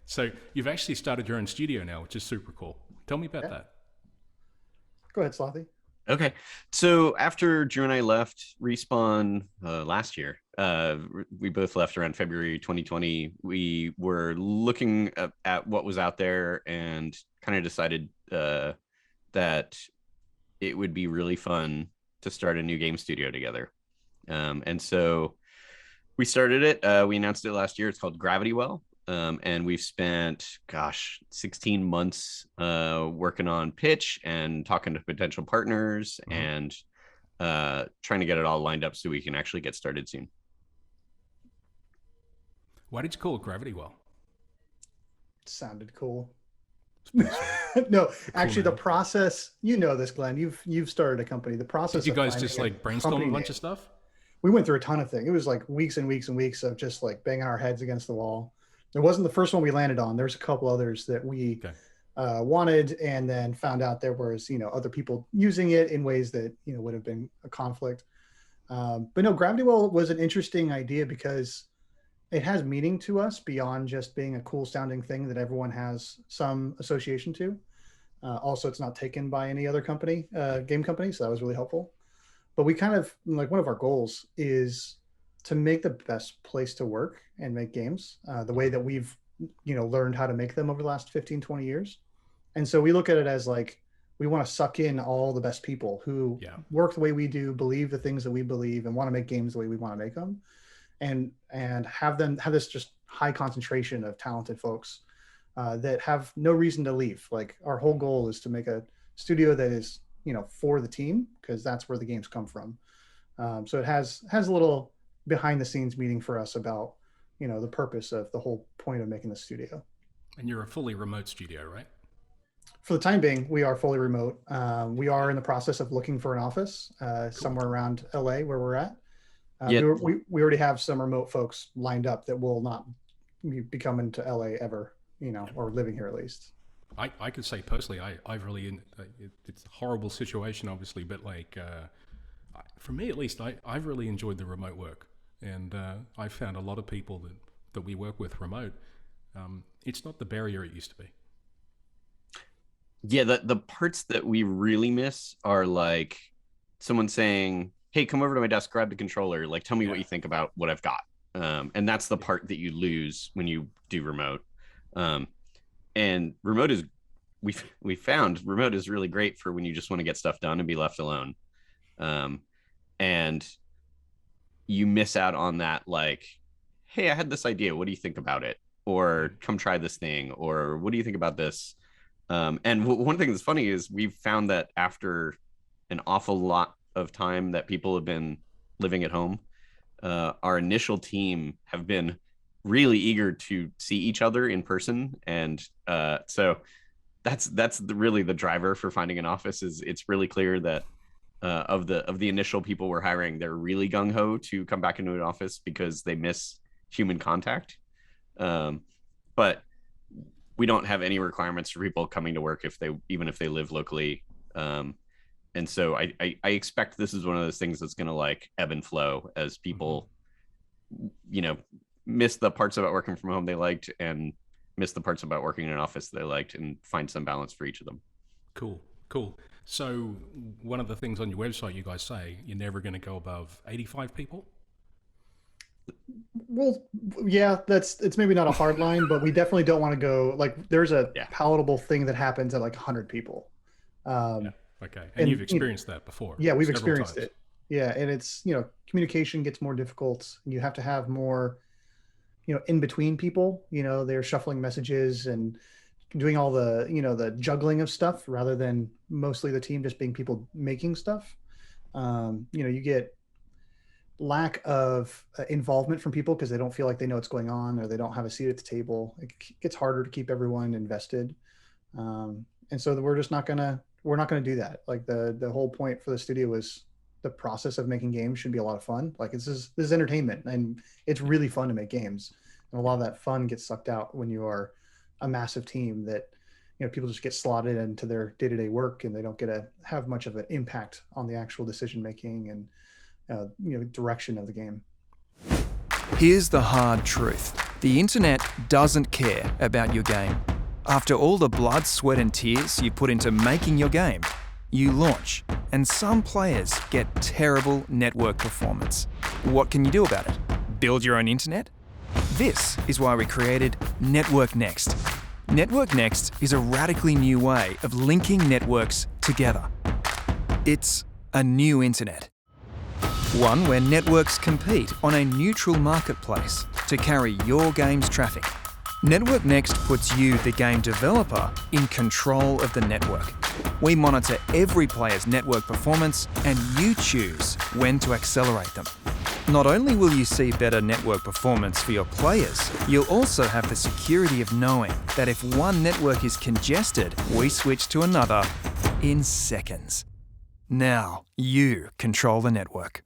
So you've actually started your own studio now, which is super cool. Tell me about Yeah. that. Go ahead, Slothy. Okay. So after Drew and I left Respawn last year, we both left around February 2020. We were looking at what was out there and kind of decided that it would be really fun to start a new game studio together. And so we started it. We announced it last year. It's called Gravity Well. And we've spent, 16 months working on pitch and talking to potential partners and trying to get it all lined up so we can actually get started soon. Why did you call it Gravity Well? Sounded cool. It's pretty sweet. No, Cool actually, the name. process. You know this, Glenn. You've started a company. The Did process you of guys finding just like brainstorm company a bunch name. of stuff? We went through a ton of things. It was like weeks and weeks and weeks of just like banging our heads against the wall. It wasn't the first one we landed on. There's a couple others that we Okay. wanted, and then found out there was other people using it in ways that would have been a conflict. But no, Gravity Well was an interesting idea because it has meaning to us beyond just being a cool sounding thing that everyone has some association to. Also, it's not taken by any other company, game company, so that was really helpful. But we kind of like one of our goals is to make the best place to work and make games the way that we've learned how to make them over the last 15, 20 years. And so we look at it as like we want to suck in all the best people who Yeah. work the way we do, believe the things that we believe, and want to make games the way we want to make them, and have them have this just high concentration of talented folks that have no reason to leave. Like our whole goal is to make a studio that is for the team, because that's where the games come from. So it has a little behind the scenes meeting for us about the purpose of the whole point of making the studio. And you're a fully remote studio, right? For the time being, we are fully remote. We are in the process of looking for an office Cool. somewhere around LA where we're at. Yeah. We already have some remote folks lined up that will not be coming to LA ever, or living here at least. I could say personally, I've really, it's a horrible situation, obviously, but like, for me at least, I've really enjoyed the remote work. And I've found a lot of people that we work with remote. It's not the barrier it used to be. Yeah, the parts that we really miss are like someone saying, "Hey, come over to my desk, grab the controller, like tell me what Yeah. you think about what I've got." And that's the part that you lose when you do remote. Um, and remote is we found remote is really great for when you just want to get stuff done and be left alone. Um, and you miss out on that, like, "Hey, I had this idea. What do you think about it?" Or "Come try this thing," or "What do you think about this?" And one thing that's funny is we've found that after an awful lot of time that people have been living at home, our initial team have been really eager to see each other in person, and so that's really the driver for finding an office. Is it's really clear that of the initial people we're hiring, they're really gung ho to come back into an office because they miss human contact. But we don't have any requirements for people coming to work even if they live locally. And so I expect this is one of those things that's going to like ebb and flow as people, miss the parts about working from home they liked and miss the parts about working in an office they liked, and find some balance for each of them. Cool, cool. So one of the things on your website, you guys say you're never going to go above 85 people. Well, yeah, it's maybe not a hard line, but we definitely don't want to go like there's a Yeah. palatable thing that happens at like 100 people. Yeah. Okay. And And, you've experienced that before. Yeah, we've several experienced times. it. Yeah, and it's communication gets more difficult. You have to have more in between people. They're shuffling messages and doing all the the juggling of stuff rather than mostly the team just being people making stuff. You get lack of involvement from people because they don't feel like they know what's going on, or they don't have a seat at the table. It gets harder to keep everyone invested. And so we're not gonna do that. Like the whole point for the studio was the process of making games should be a lot of fun. Like this is entertainment, and it's really fun to make games. And a lot of that fun gets sucked out when you are a massive team that people just get slotted into their day-to-day work, and they don't get to have much of an impact on the actual decision making and direction of the game. Here's the hard truth. The internet doesn't care about your game. After all the blood, sweat and tears you put into making your game, you launch, and some players get terrible network performance. What can you do about it? Build your own internet? This is why we created Network Next. Network Next is a radically new way of linking networks together. It's a new internet. One where networks compete on a neutral marketplace to carry your game's traffic. Network Next puts you, the game developer, in control of the network. We monitor every player's network performance and you choose when to accelerate them. Not only will you see better network performance for your players, you'll also have the security of knowing that if one network is congested, we switch to another in seconds. Now you control the network.